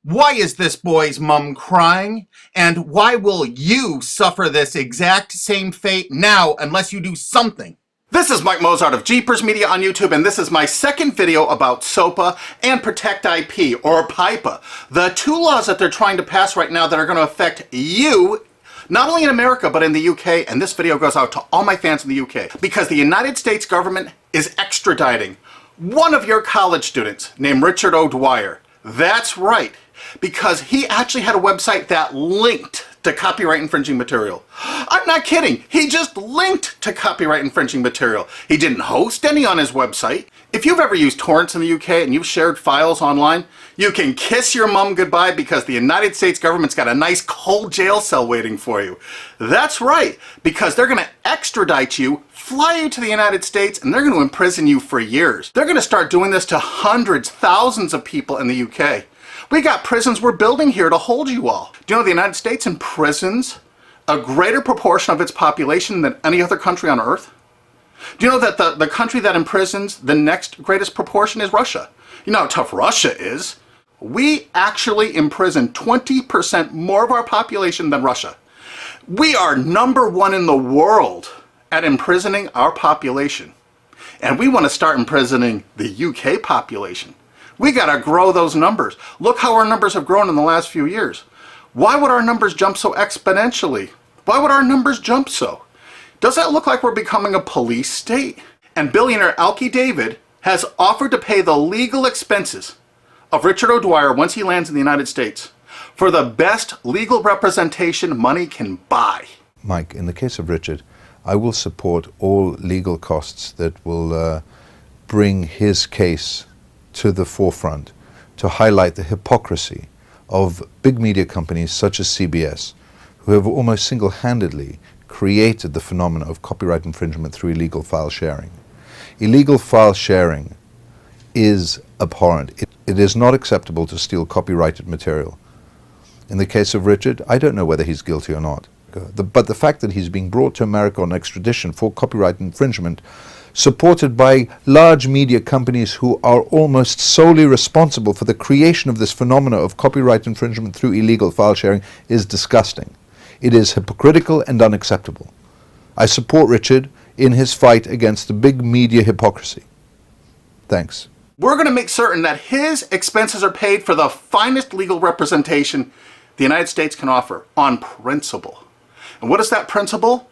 Why is this boy's mom crying? And why will you suffer this exact same fate now unless you do something? This is Mike Mozart of Jeepers Media on YouTube, and this is my second video about SOPA and Protect IP, or PIPA, the two laws that they're trying to pass right now that are going to affect you, not only in America, but in the UK, and this video goes out to all my fans in the UK, because the United States government is extraditing one of your college students named Richard ODwyer. That's right, because he actually had a website that linked to copyright infringing material. I'm not kidding. He just linked to copyright infringing material. He didn't host any on his website. If you've ever used torrents in the UK and you've shared files online, you can kiss your mum goodbye because the United States government's got a nice cold jail cell waiting for you. That's right, because they're going to extradite you, fly you to the United States, and they're going to imprison you for years. They're going to start doing this to hundreds, thousands of people in the UK. We got prisons we're building here to hold you all. Do you know the United States imprisons a greater proportion of its population than any other country on earth? Do you know that the country that imprisons the next greatest proportion is Russia? You know how tough Russia is? We actually imprison 20% more of our population than Russia. We are #1 in the world at imprisoning our population. And we want to start imprisoning the UK population. We got to grow those numbers. Look how our numbers have grown in the last few years. Why would our numbers jump so exponentially? Why would our numbers jump so? Does that look like we're becoming a police state? And billionaire Alki David has offered to pay the legal expenses of Richard ODwyer once he lands in the United States for the best legal representation money can buy. Mike, in the case of Richard, I will support all legal costs that will bring his case to the forefront to highlight the hypocrisy of big media companies such as CBS, who have almost single-handedly created the phenomenon of copyright infringement through illegal file sharing. Illegal file sharing is abhorrent. It is not acceptable to steal copyrighted material. In the case of Richard, I don't know whether he's guilty or not. But the fact that he's being brought to America on extradition for copyright infringement, supported by large media companies who are almost solely responsible for the creation of this phenomena of copyright infringement through illegal file sharing, is disgusting. It is hypocritical and unacceptable. I support Richard in his fight against the big media hypocrisy. Thanks. We're going to make certain that his expenses are paid for the finest legal representation the United States can offer on principle. And what is that principle?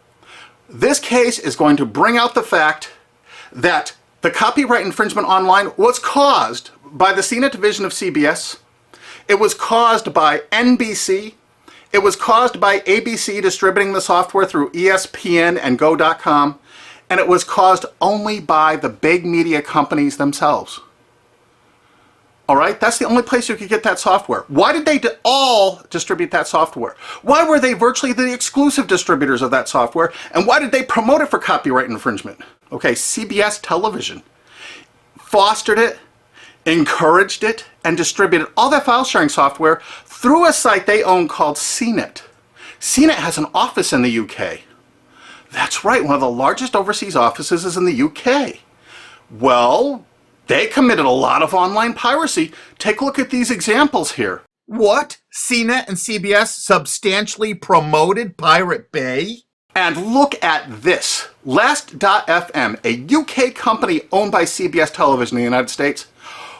This case is going to bring out the fact that the copyright infringement online was caused by the CNET division of CBS. It was caused by NBC. It was caused by ABC distributing the software through ESPN and Go.com. And it was caused only by the big media companies themselves. All right, that's the only place you could get that software. Why did they all distribute that software? Why were they virtually the exclusive distributors of that software? And why did they promote it for copyright infringement? Okay, CBS television fostered it, encouraged it, and distributed all that file sharing software through a site they own called CNET. CNET has an office in the UK. That's right, one of the largest overseas offices is in the UK. Well, they committed a lot of online piracy. Take a look at these examples here. What? CNET and CBS substantially promoted Pirate Bay? And look at this. Last.fm, a UK company owned by CBS Television in the United States.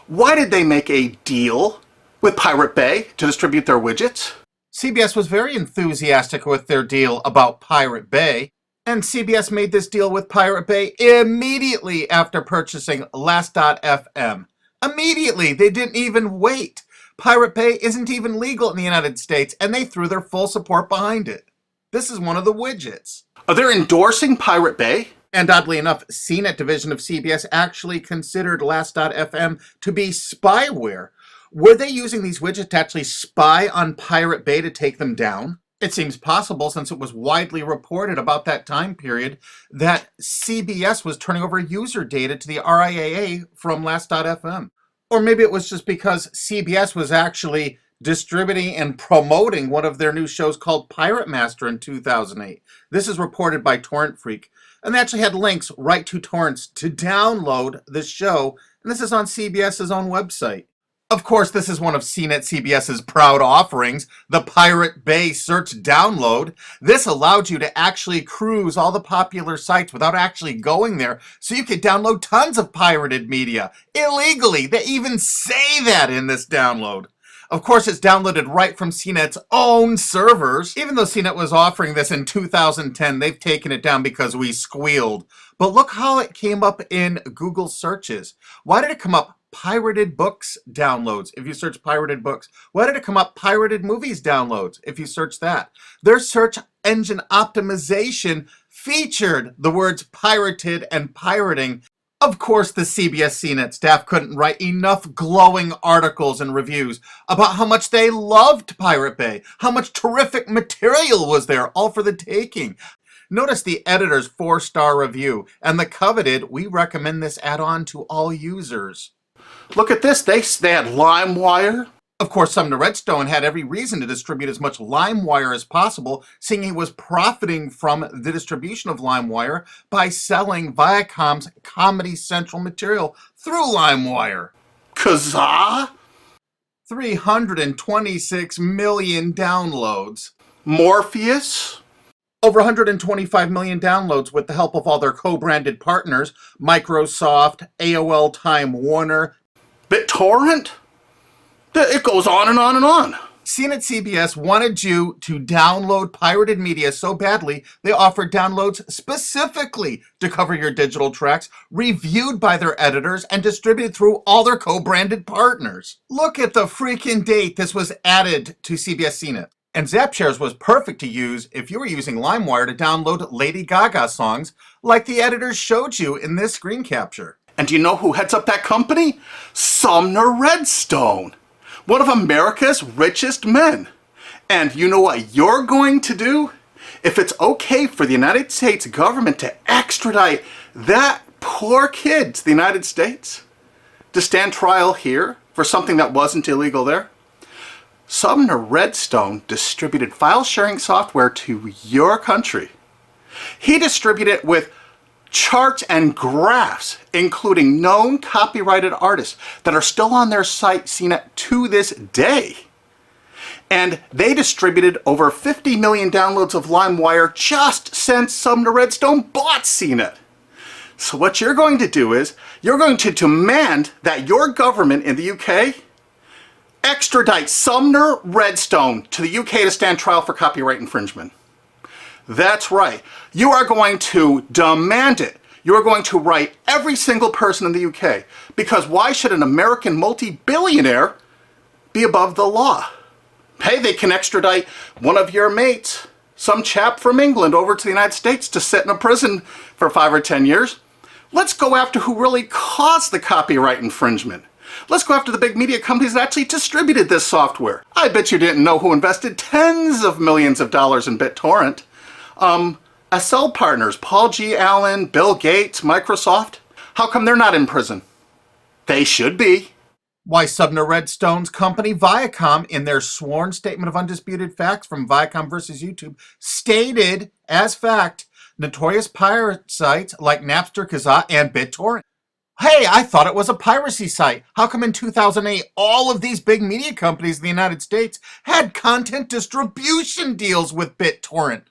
Why did they make a deal with Pirate Bay to distribute their widgets? CBS was very enthusiastic with their deal about Pirate Bay. And CBS made this deal with Pirate Bay immediately after purchasing Last.fm. Immediately. They didn't even wait. Pirate Bay isn't even legal in the United States, and they threw their full support behind it. This is one of the widgets. Are they endorsing Pirate Bay? And oddly enough, CNET division of CBS actually considered Last.fm to be spyware. Were they using these widgets to actually spy on Pirate Bay to take them down? It seems possible, since it was widely reported about that time period, that CBS was turning over user data to the RIAA from Last.fm. Or maybe it was just because CBS was actually distributing and promoting one of their new shows called Pirate Master in 2008. This is reported by Torrent Freak. And they actually had links right to torrents to download the show. And this is on CBS's own website. Of course, this is one of CNET CBS's proud offerings, the Pirate Bay Search Download. This allowed you to actually cruise all the popular sites without actually going there, so you could download tons of pirated media illegally. They even say that in this download. Of course, it's downloaded right from CNET's own servers. Even though CNET was offering this in 2010, they've taken it down because we squealed. But look how it came up in Google searches. Why did it come up pirated books downloads if you search pirated books? Why did it come up pirated movies downloads if you search that? Their search engine optimization featured the words pirated and pirating. Of course, the CBS CNET staff couldn't write enough glowing articles and reviews about how much they loved Pirate Bay, how much terrific material was there, all for the taking. Notice the editor's 4-star review and the coveted, we recommend this add-on to all users. Look at this, they had LimeWire. Of course, Sumner Redstone had every reason to distribute as much LimeWire as possible, seeing he was profiting from the distribution of LimeWire by selling Viacom's Comedy Central material through LimeWire. Kazaa? 326 million downloads. Morpheus? Over 125 million downloads with the help of all their co-branded partners, Microsoft, AOL Time Warner, BitTorrent? It goes on and on and on. CNET CBS wanted you to download pirated media so badly, they offered downloads specifically to cover your digital tracks, reviewed by their editors, and distributed through all their co-branded partners. Look at the freaking date this was added to CBS CNET. And ZapShares was perfect to use if you were using LimeWire to download Lady Gaga songs, like the editors showed you in this screen capture. And do you know who heads up that company? Sumner Redstone, one of America's richest men. And you know what you're going to do? If it's okay for the United States government to extradite that poor kid to the United States to stand trial here for something that wasn't illegal there, Sumner Redstone distributed file sharing software to your country. He distributed it with charts and graphs, including known copyrighted artists that are still on their site CNET to this day. And they distributed over 50 million downloads of LimeWire just since Sumner Redstone bought CNET. So what you're going to do is, you're going to demand that your government in the UK extradite Sumner Redstone to the UK to stand trial for copyright infringement. That's right. You are going to demand it. You are going to write every single person in the UK. Because why should an American multi-billionaire be above the law? Hey, they can extradite one of your mates, some chap from England, over to the United States to sit in a prison for 5 or 10 years. Let's go after who really caused the copyright infringement. Let's go after the big media companies that actually distributed this software. I bet you didn't know who invested tens of millions of dollars in BitTorrent. SL partners, Paul G. Allen, Bill Gates, Microsoft. How come they're not in prison? They should be. Why, Sumner Redstone's company Viacom, in their sworn statement of undisputed facts from Viacom versus YouTube, stated as fact notorious pirate sites like Napster, Kazaa, and BitTorrent. Hey, I thought it was a piracy site. How come in 2008 all of these big media companies in the United States had content distribution deals with BitTorrent?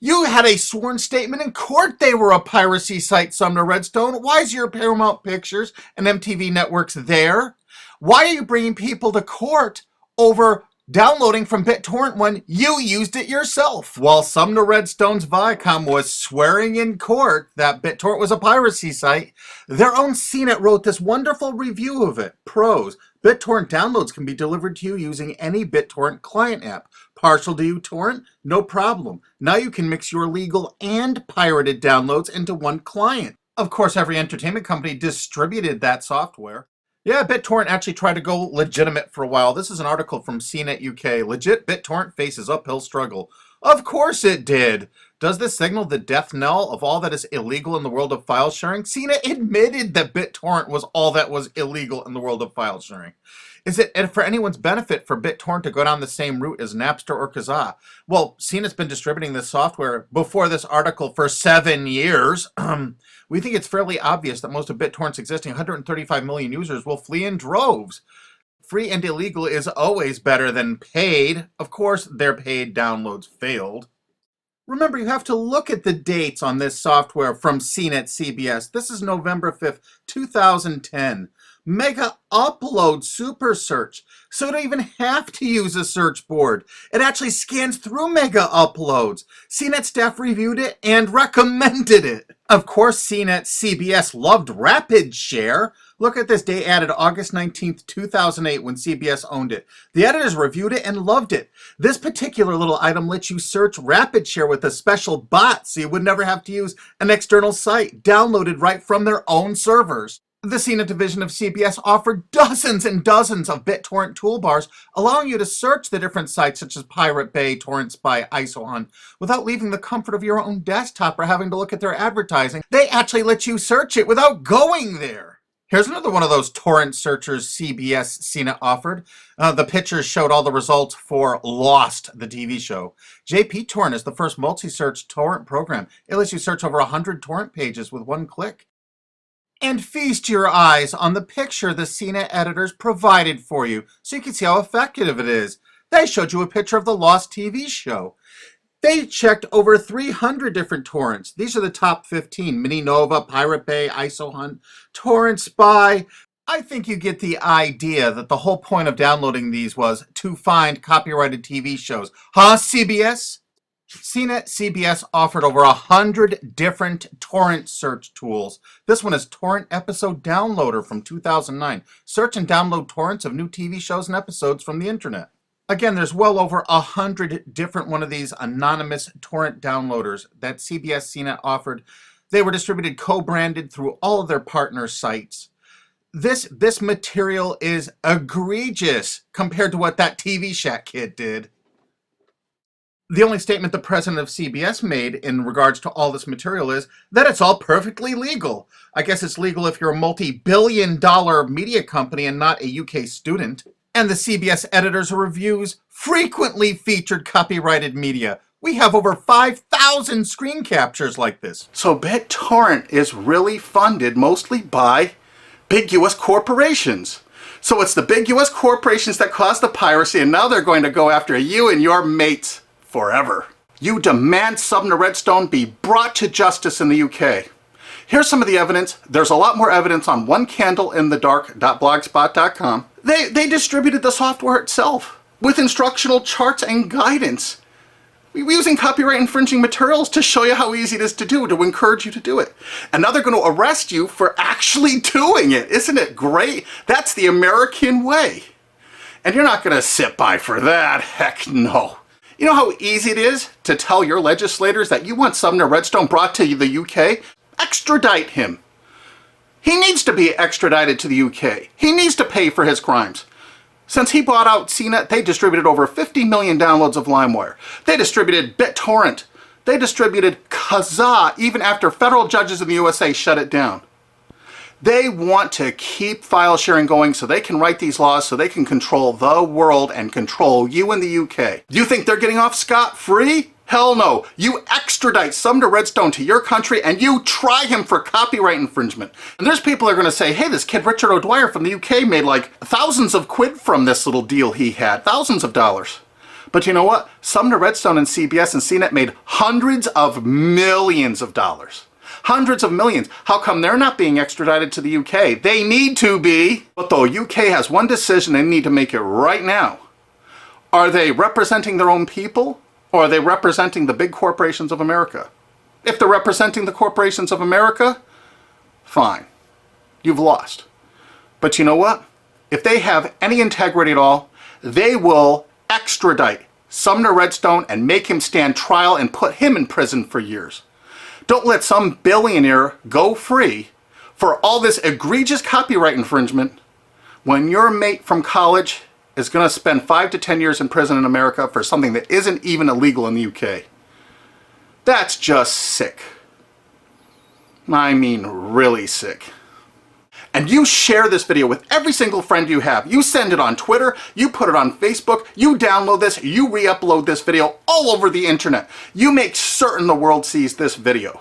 You had a sworn statement in court they were a piracy site, Sumner Redstone. Why is your Paramount Pictures and MTV networks there? Why are you bringing people to court over downloading from BitTorrent when you used it yourself? While Sumner Redstone's Viacom was swearing in court that BitTorrent was a piracy site, their own CNET wrote this wonderful review of it. Pros: BitTorrent downloads can be delivered to you using any BitTorrent client app. Partial to uTorrent? No problem. Now you can mix your legal and pirated downloads into one client. Of course, every entertainment company distributed that software. Yeah, BitTorrent actually tried to go legitimate for a while. This is an article from CNET UK. Legit BitTorrent faces uphill struggle. Of course it did. Does this signal the death knell of all that is illegal in the world of file sharing? CNET admitted that BitTorrent was all that was illegal in the world of file sharing. Is it for anyone's benefit for BitTorrent to go down the same route as Napster or Kazaa? Well, CNET's been distributing this software before this article for 7 years. We think it's fairly obvious that most of BitTorrent's existing 135 million users will flee in droves. Free and illegal is always better than paid. Of course, their paid downloads failed. Remember, you have to look at the dates on this software from CNET CBS. This is November 5th, 2010. Mega upload super search. So you don't even have to use a search board. It actually scans through mega uploads. CNET staff reviewed it and recommended it. Of course, CNET CBS loved rapid share. Look at this, day added August 19th, 2008 when CBS owned it. The editors reviewed it and loved it. This particular little item lets you search rapid share with a special bot so you would never have to use an external site, downloaded right from their own servers. The CNET division of CBS offered dozens and dozens of BitTorrent toolbars, allowing you to search the different sites such as Pirate Bay, Torrent Spy, ISOHunt, without leaving the comfort of your own desktop or having to look at their advertising. They actually let you search it without going there. Here's another one of those torrent searchers CBS CNET offered. The pictures showed all the results for Lost, the TV show. JP Torrent is the first multi-search torrent program. It lets you search over 100 torrent pages with one click. And feast your eyes on the picture the CNET editors provided for you so you can see how effective it is. They showed you a picture of the Lost TV show. They checked over 300 different torrents. These are the top 15. Mininova, Pirate Bay, ISOHunt, Torrent Spy. I think you get the idea that the whole point of downloading these was to find copyrighted TV shows. Huh, CBS? CNET CBS offered over 100 different torrent search tools. This one is Torrent Episode Downloader from 2009. Search and download torrents of new TV shows and episodes from the internet. Again, there's well over 100 different one of these anonymous torrent downloaders that CBS CNET offered. They were distributed co-branded through all of their partner sites. This material is egregious compared to what that TV Shack kid did. The only statement the president of CBS made in regards to all this material is that it's all perfectly legal. I guess it's legal if you're a multi-billion-dollar media company and not a UK student. And the CBS editors' reviews frequently featured copyrighted media. We have over 5,000 screen captures like this. So BitTorrent is really funded mostly by big US corporations. So it's the big US corporations that caused the piracy, and now they're going to go after you and your mates forever. You demand Sumner Redstone be brought to justice in the UK. Here's some of the evidence. There's a lot more evidence on onecandleinthedark.blogspot.com. They distributed the software itself with instructional charts and guidance. We're using copyright infringing materials to show you how easy it is to do, to encourage you to do it. And now they're going to arrest you for actually doing it. Isn't it great? That's the American way. And you're not going to sit by for that. Heck no. You know how easy it is to tell your legislators that you want Sumner Redstone brought to the UK? Extradite him. He needs to be extradited to the UK. He needs to pay for his crimes. Since he bought out CNET, they distributed over 50 million downloads of LimeWire. They distributed BitTorrent. They distributed Kazaa even after federal judges in the USA shut it down. They want to keep file sharing going so they can write these laws so they can control the world and control you in the UK. You think they're getting off scot-free? Hell no. You extradite Sumner Redstone to your country and you try him for copyright infringement. And there's people that are going to say, hey, this kid Richard ODwyer from the UK made like thousands of quid from this little deal he had. Thousands of dollars. But you know what? Sumner Redstone and CBS and CNET made hundreds of millions of dollars. Hundreds of millions. How come they're not being extradited to the UK? They need to be. But the UK has one decision they need to make it right now. Are they representing their own people? Or are they representing the big corporations of America? If they're representing the corporations of America, fine. You've lost. But you know what? If they have any integrity at all, they will extradite Sumner Redstone and make him stand trial and put him in prison for years. Don't let some billionaire go free for all this egregious copyright infringement when your mate from college is going to spend 5 to 10 years in prison in America for something that isn't even illegal in the UK. That's just sick. I mean, really sick. And you share this video with every single friend you have. You send it on Twitter, you put it on Facebook, you download this, you re-upload this video all over the internet. You make certain the world sees this video.